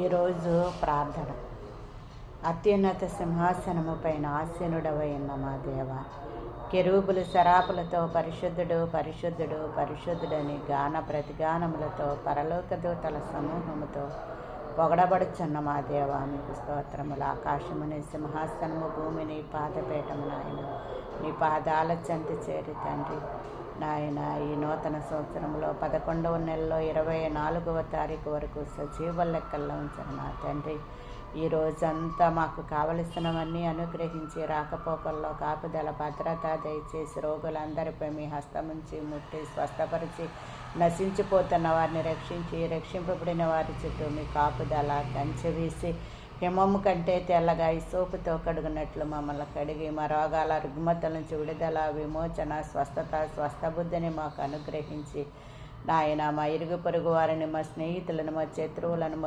ఈరోజు ప్రార్థన. అత్యున్నత సింహాసనము పైన ఆసీనుడవైన మా దేవ, కెరూబులు శరాపులతో పరిశుద్ధుడు పరిశుద్ధుడు పరిశుద్ధుడని గాన ప్రతిగానములతో పరలోక దూతల సమూహముతో పొగడబడుచున్న మా దేవ, మీకు స్తోత్రములు. ఆకాశముని సింహాసనము, భూమిని పాదపీఠము నాయన, నీ పాదాల చెంత చేరి తండ్రి నాయన, ఈ నూతన సంవత్సరంలో 11వ నెలలో 24వ తారీఖు వరకు సజీవ లెక్కల్లో ఉంచిన నా తండ్రి, ఈ రోజంతా మాకు కావలసినవన్నీ అనుగ్రహించి రాకపోకల్లో కాపుదల భద్రత దయచేసి రోగులందరిపై మీ హస్తముంచి ముట్టి స్వస్థపరిచి నశించిపోతున్న వారిని రక్షించి రక్షింపబడిన వారి చుట్టూ మీ కాపుదల కంచె వేసి హిమము కంటే తెల్లగా ఇసోపుతో కడుగునట్లు మమ్మల్ని కడిగి మా రోగాల రుగ్మతల నుంచి విడుదల విమోచన స్వస్థ బుద్ధిని మాకు అనుగ్రహించి నాయన, మా ఇరుగు పొరుగు వారిని, మా స్నేహితులను, మా శత్రువులను